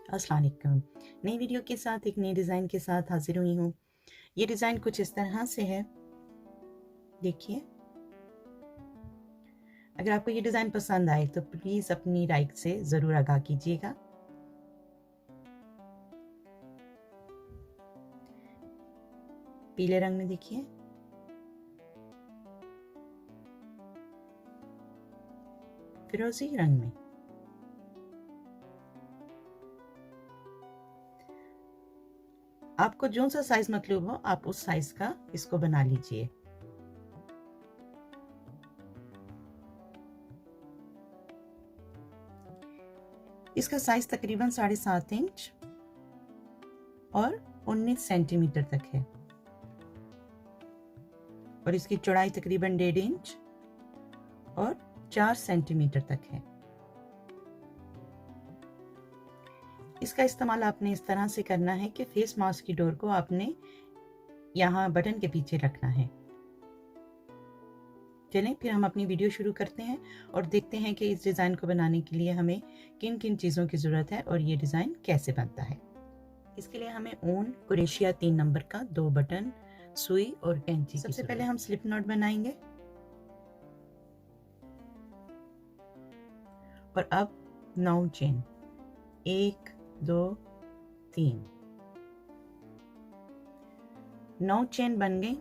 अस्सलाम वालेकुम। नई वीडियो के साथ एक नए डिज़ाइन के साथ हाजिर हुई हूँ। ये डिज़ाइन कुछ इस तरह से है, देखिए। अगर आपको ये डिज़ाइन पसंद आए तो प्लीज़ अपनी राय से ज़रूर आगाह कीजिएगा। पीले रंग में देखिए, फिरोजी रंग में, आपको जो सा साइज मतलूब हो आप उस साइज का इसको बना लीजिए। इसका साइज तकरीबन 7.5 इंच और 19 सेंटीमीटर तक है और इसकी चौड़ाई तकरीबन 1.5 इंच और 4 सेंटीमीटर तक है। इसका इस्तेमाल आपने इस तरह से करना है कि फेस मास्क की डोर को आपने यहाँ बटन के पीछे रखना है। चलें फिर हम अपनी वीडियो शुरू करते हैं और देखते हैं कि इस डिज़ाइन को बनाने के लिए हमें किन किन चीज़ों की ज़रूरत है और ये डिज़ाइन कैसे बनता है। इसके लिए हमें ऊन, कुरेशिया 3 नंबर का, 2 बटन, सुई और कैंची। सबसे पहले हम स्लिप नॉट बनाएंगे और अब 9 चेन, 1 2 3, 9 चेन बन गई।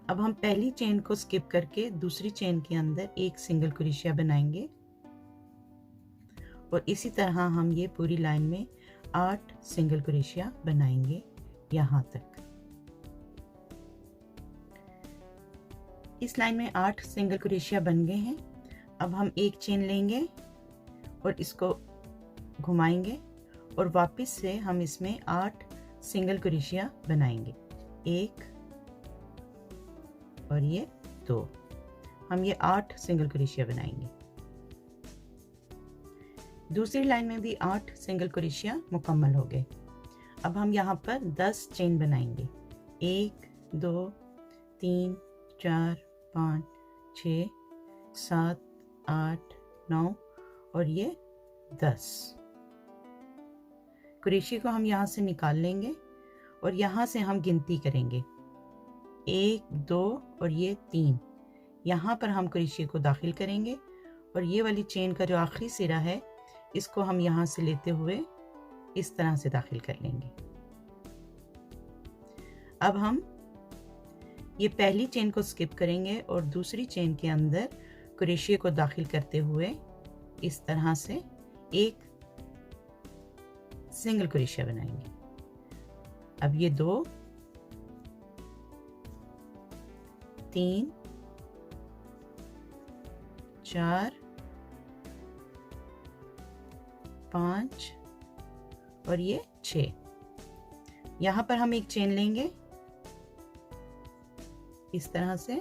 अब हम पहली चेन को स्किप करके दूसरी चेन के अंदर एक सिंगल क्रोशिया बनाएंगे और इसी तरह हम ये पूरी लाइन में 8 सिंगल क्रोशिया बनाएंगे यहाँ तक। इस लाइन में 8 सिंगल क्रोशिया बन गए हैं। अब हम एक चेन लेंगे और इसको घुमाएंगे और वापस से हम इसमें 8 सिंगल क्रोशिया बनाएंगे, 1 और ये 2। हम ये 8 सिंगल क्रोशिया बनाएंगे। दूसरी लाइन में भी 8 सिंगल क्रोशिया मुकम्मल हो गए। अब हम यहाँ पर 10 चेन बनाएंगे, 1 2 3 4 5 6 7 8 9 और ये 10। क्रोशिया को हम यहाँ से निकाल लेंगे और यहाँ से हम गिनती करेंगे, 1 2 और ये 3। यहाँ पर हम क्रोशिया को दाखिल करेंगे और ये वाली चेन का जो आखिरी सिरा है इसको हम यहाँ से लेते हुए इस तरह से दाखिल कर लेंगे। अब हम ये पहली चेन को स्किप करेंगे और दूसरी चेन के अंदर क्रोशिया को दाखिल करते हुए इस तरह से एक सिंगल क्रोशिया बनाएंगे। अब ये 2 3 4 5 और ये 6। यहाँ पर हम एक चेन लेंगे इस तरह से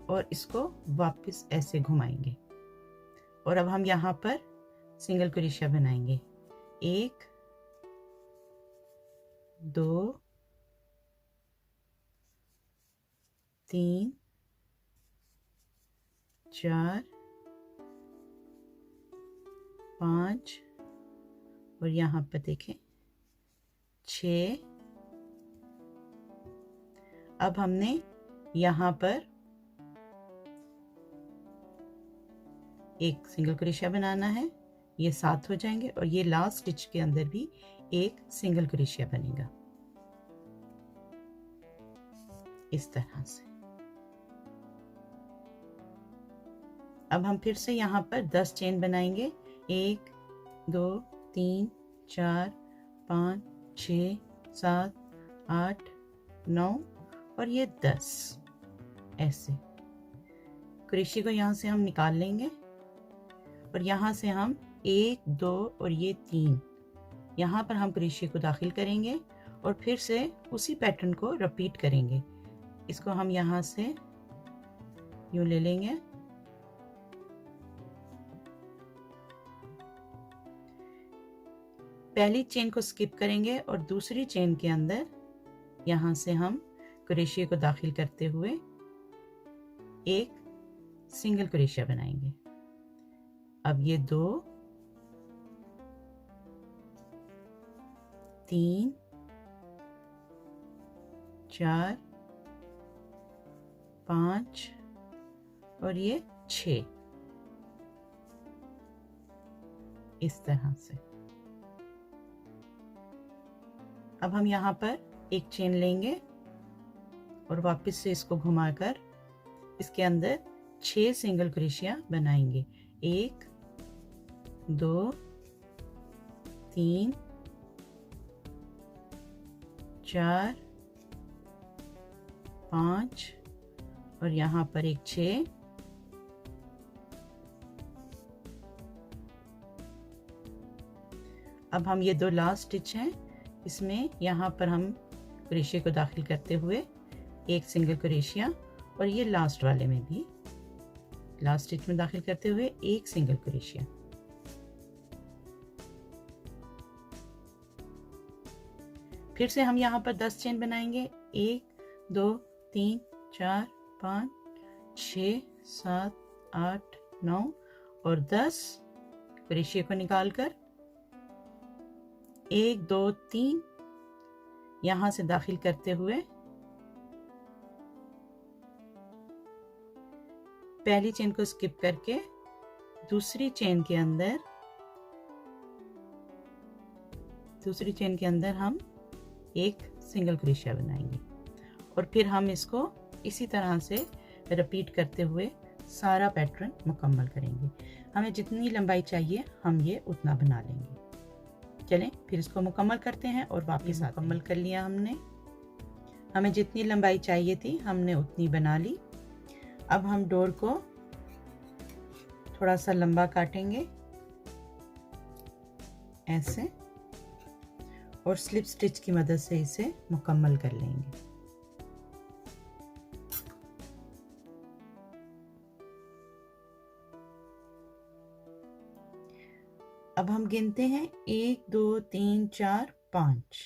और इसको वापस ऐसे घुमाएंगे और अब हम यहाँ पर सिंगल क्रोशिया बनाएंगे, 1 2 3 4 5 और यहाँ पर देखें 6। अब हमने यहाँ पर एक सिंगल क्रोशिया बनाना है, ये 7 हो जाएंगे और ये लास्ट स्टिच के अंदर भी एक सिंगल क्रोशिया बनेगा इस तरह से। अब हम फिर से यहाँ पर 10 चेन बनाएंगे, 1 2 3 4 5 6 7 8 9 और ये 10। ऐसे क्रोशिया को यहाँ से हम निकाल लेंगे और यहाँ से हम 1 2 और ये 3, यहाँ पर हम क्रोशिया को दाखिल करेंगे और फिर से उसी पैटर्न को रिपीट करेंगे। इसको हम यहाँ से यूँ ले लेंगे पहली चेन को स्किप करेंगे और दूसरी चेन के अंदर यहाँ से हम क्रोशिया को दाखिल करते हुए एक सिंगल क्रोशिया बनाएंगे। अब ये 2 3 4 5 और ये 6, इस तरह से। अब हम यहाँ पर एक चेन लेंगे और वापस से इसको घुमाकर इसके अंदर 6 सिंगल क्रोशिया बनाएंगे। 1 2 3 4 5 और यहाँ पर एक 6, अब हम ये 2 लास्ट स्टिच हैं, इसमें यहाँ पर हम क्रोशिया को दाखिल करते हुए एक सिंगल क्रोशिया और ये लास्ट वाले में भी लास्ट स्टिच में दाखिल करते हुए एक सिंगल क्रोशिया। फिर से हम यहाँ पर 10 चेन बनाएंगे। 1 2 3 4 5 6 7 8 9 और 10 क्रोशिया को निकालकर 1 2 3 यहाँ से दाखिल करते हुए पहली चेन को स्किप करके दूसरी चेन के अंदर हम एक सिंगल क्रोशिया बनाएंगे और फिर हम इसको इसी तरह से रिपीट करते हुए सारा पैटर्न मुकम्मल करेंगे। हमें जितनी लंबाई चाहिए हम ये उतना बना लेंगे। चलें फिर इसको मुकम्मल करते हैं और वापस मुकम्मल कर लिया हमने। हमें जितनी लंबाई चाहिए थी हमने उतनी बना ली। अब हम डोर को थोड़ा सा लंबा काटेंगे ऐसे और स्लिप स्टिच की मदद से इसे मुकम्मल कर लेंगे। अब हम गिनते हैं 1 2 3 4 5।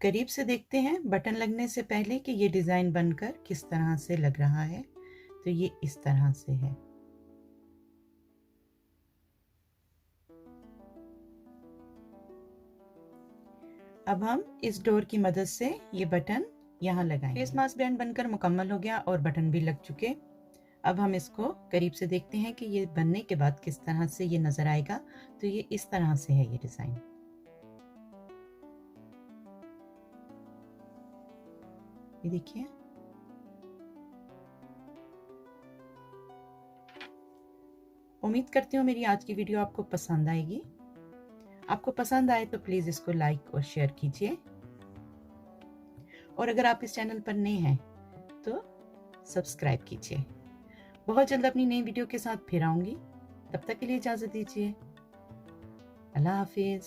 करीब से देखते हैं बटन लगने से पहले कि ये डिजाइन बनकर किस तरह से लग रहा है। तो ये इस तरह से है। अब हम इस डोर की मदद से ये बटन यहाँ लगाएंगे। फेस मास्क बैंड बनकर मुकम्मल हो गया और बटन भी लग चुके। अब हम इसको करीब से देखते हैं कि ये बनने के बाद किस तरह से ये नजर आएगा। तो ये इस तरह से है ये डिजाइन। ये देखिए, उम्मीद करती हूँ मेरी आज की वीडियो आपको पसंद आएगी। आपको पसंद आए तो प्लीज इसको लाइक और शेयर कीजिए और अगर आप इस चैनल पर नए हैं तो सब्सक्राइब कीजिए। बहुत जल्द अपनी नई वीडियो के साथ फिर आऊंगी। तब तक के लिए इजाजत दीजिए। अल्लाह हाफिज।